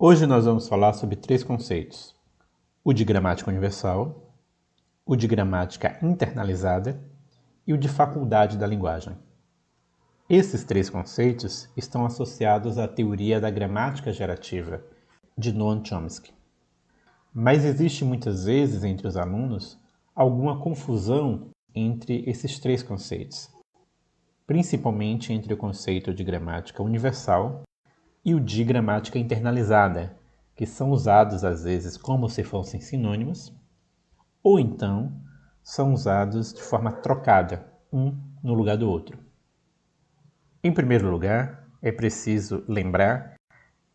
Hoje nós vamos falar sobre três conceitos: o de gramática universal, o de gramática internalizada e o de faculdade da linguagem. Esses três conceitos estão associados à teoria da gramática gerativa, de Noam Chomsky. Mas existe muitas vezes entre os alunos alguma confusão entre esses três conceitos, principalmente entre o conceito de gramática universal e o de gramática internalizada, que são usados às vezes como se fossem sinônimos, ou então são usados de forma trocada, um no lugar do outro. Em primeiro lugar, é preciso lembrar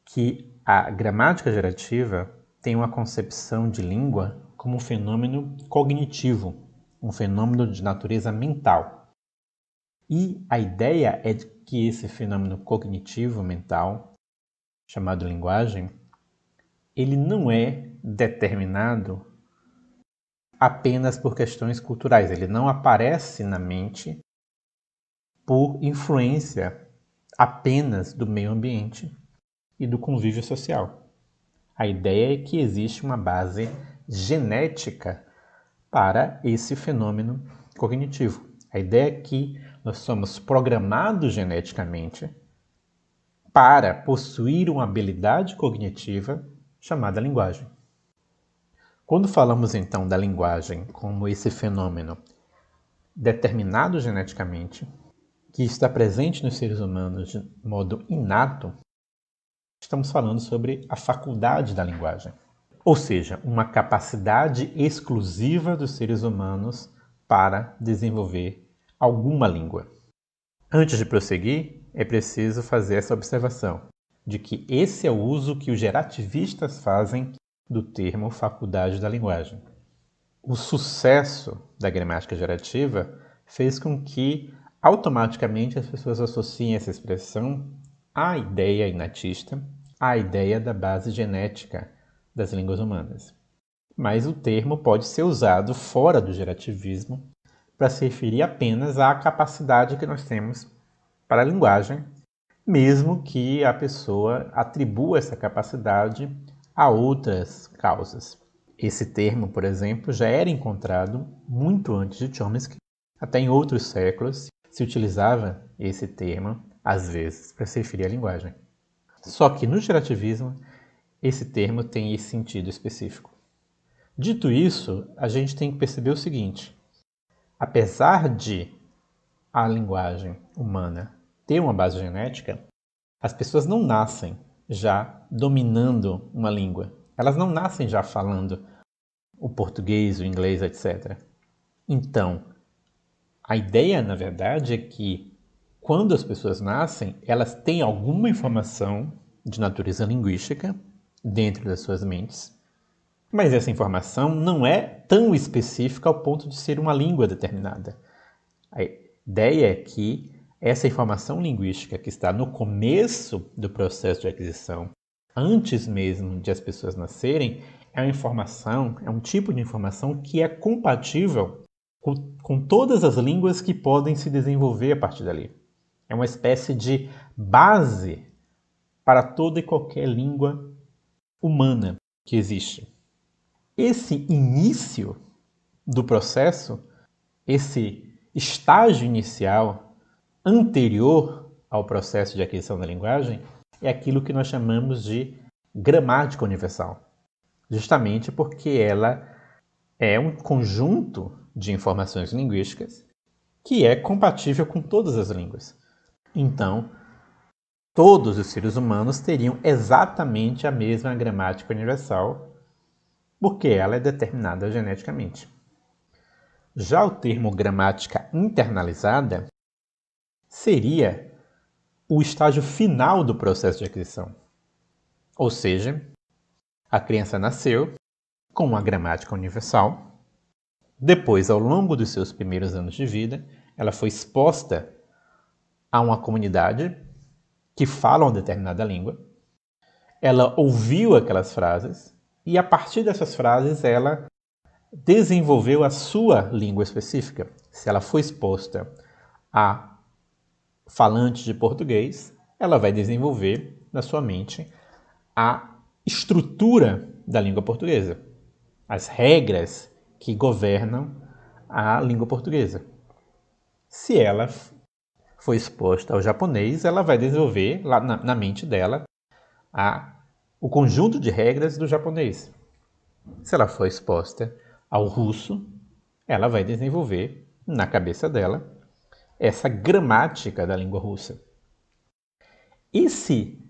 que a gramática gerativa tem uma concepção de língua como um fenômeno cognitivo, um fenômeno de natureza mental. E a ideia é de que esse fenômeno cognitivo mental, chamado linguagem, ele não é determinado apenas por questões culturais, ele não aparece na mente por influência apenas do meio ambiente e do convívio social. A ideia é que existe uma base genética para esse fenômeno cognitivo. A ideia é que nós somos programados geneticamente para possuir uma habilidade cognitiva chamada linguagem. Quando falamos então da linguagem como esse fenômeno determinado geneticamente, que está presente nos seres humanos de modo inato, estamos falando sobre a faculdade da linguagem, ou seja, uma capacidade exclusiva dos seres humanos para desenvolver alguma língua. Antes de prosseguir, é preciso fazer essa observação, de que esse é o uso que os gerativistas fazem do termo faculdade da linguagem. O sucesso da gramática gerativa fez com que automaticamente as pessoas associem essa expressão à ideia inatista, à ideia da base genética das línguas humanas. Mas o termo pode ser usado fora do gerativismo para se referir apenas à capacidade que nós temos para a linguagem, mesmo que a pessoa atribua essa capacidade a outras causas. Esse termo, por exemplo, já era encontrado muito antes de Chomsky. Até em outros séculos se utilizava esse termo, às vezes, para se referir à linguagem. Só que no gerativismo, esse termo tem esse sentido específico. Dito isso, a gente tem que perceber o seguinte: apesar de a linguagem humana ter uma base genética, as pessoas não nascem já dominando uma língua. Elas não nascem já falando o português, o inglês, etc. Então, a ideia, na verdade, é que quando as pessoas nascem, elas têm alguma informação de natureza linguística dentro das suas mentes, mas essa informação não é tão específica ao ponto de ser uma língua determinada. A ideia é que essa informação linguística que está no começo do processo de aquisição, antes mesmo de as pessoas nascerem, é uma informação, é um tipo de informação que é compatível com todas as línguas que podem se desenvolver a partir dali. É uma espécie de base para toda e qualquer língua humana que existe. Esse início do processo, esse estágio inicial anterior ao processo de aquisição da linguagem, é aquilo que nós chamamos de gramática universal. Justamente porque ela é um conjunto de informações linguísticas que é compatível com todas as línguas. Então, todos os seres humanos teriam exatamente a mesma gramática universal, porque ela é determinada geneticamente. Já o termo gramática internalizada seria o estágio final do processo de aquisição. Ou seja, a criança nasceu com uma gramática universal. Depois, ao longo dos seus primeiros anos de vida, ela foi exposta a uma comunidade que fala uma determinada língua. Ela ouviu aquelas frases e, a partir dessas frases, ela desenvolveu a sua língua específica. Se ela foi exposta a falantes de português, ela vai desenvolver na sua mente a estrutura da língua portuguesa, as regras que governam a língua portuguesa. Se ela for exposta ao japonês, ela vai desenvolver lá na mente dela o conjunto de regras do japonês. Se ela for exposta ao russo, ela vai desenvolver na cabeça dela essa gramática da língua russa. Esse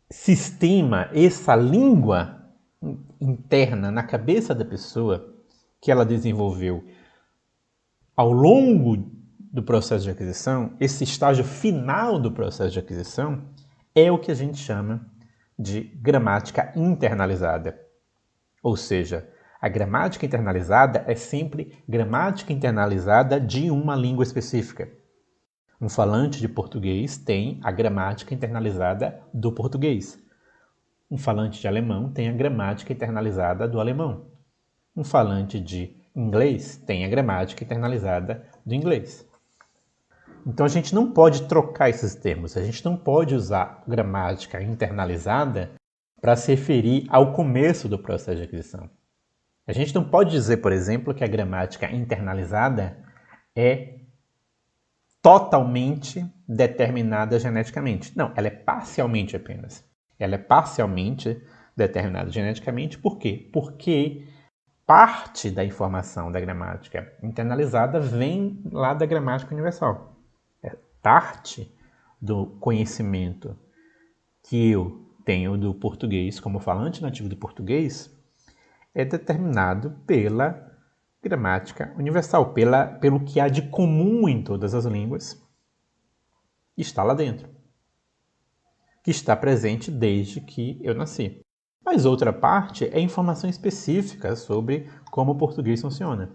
sistema, essa língua interna na cabeça da pessoa que ela desenvolveu ao longo do processo de aquisição, esse estágio final do processo de aquisição é o que a gente chama de gramática internalizada. Ou seja, a gramática internalizada é sempre gramática internalizada de uma língua específica. Um falante de português tem a gramática internalizada do português. Um falante de alemão tem a gramática internalizada do alemão. Um falante de inglês tem a gramática internalizada do inglês. Então a gente não pode trocar esses termos, a gente não pode usar gramática internalizada para se referir ao começo do processo de aquisição. A gente não pode dizer, por exemplo, que a gramática internalizada é totalmente determinada geneticamente. Não, ela é parcialmente apenas. Ela é parcialmente determinada geneticamente. Por quê? Porque parte da informação da gramática internalizada vem lá da gramática universal. Parte do conhecimento que eu tenho do português como falante nativo do português é determinado pela gramática universal, pelo que há de comum em todas as línguas, está lá dentro, que está presente desde que eu nasci. Mas outra parte é informação específica sobre como o português funciona.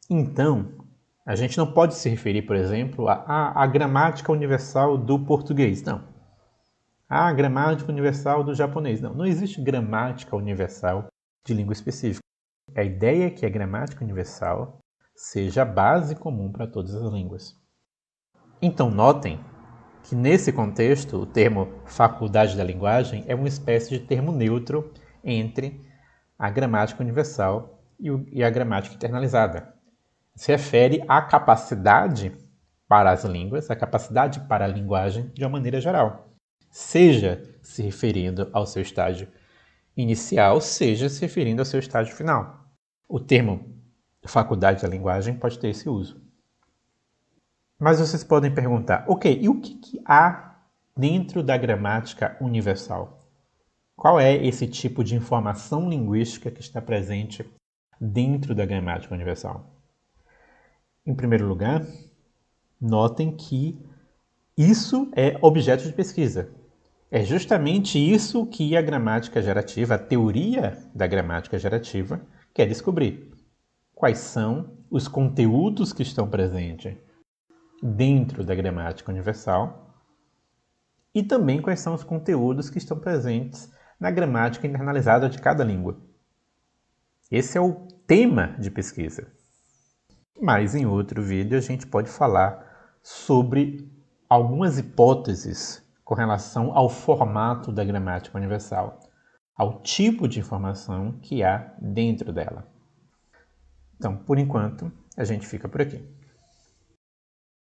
Então, a gente não pode se referir, por exemplo, à gramática universal do português, não. A gramática universal do japonês, não. Não existe gramática universal de língua específica. A ideia é que a gramática universal seja a base comum para todas as línguas. Então, notem que nesse contexto, o termo faculdade da linguagem é uma espécie de termo neutro entre a gramática universal e a gramática internalizada. Se refere à capacidade para as línguas, à capacidade para a linguagem de uma maneira geral. Seja se referindo ao seu estágio inicial, seja se referindo ao seu estágio final. O termo faculdade da linguagem pode ter esse uso. Mas vocês podem perguntar, ok, e o que há dentro da gramática universal? Qual é esse tipo de informação linguística que está presente dentro da gramática universal? Em primeiro lugar, notem que isso é objeto de pesquisa. É justamente isso que a gramática gerativa, a teoria da gramática gerativa, quer descobrir. Quais são os conteúdos que estão presentes dentro da gramática universal e também quais são os conteúdos que estão presentes na gramática internalizada de cada língua. Esse é o tema de pesquisa. Mas em outro vídeo a gente pode falar sobre algumas hipóteses com relação ao formato da gramática universal, ao tipo de informação que há dentro dela. Então, por enquanto, a gente fica por aqui.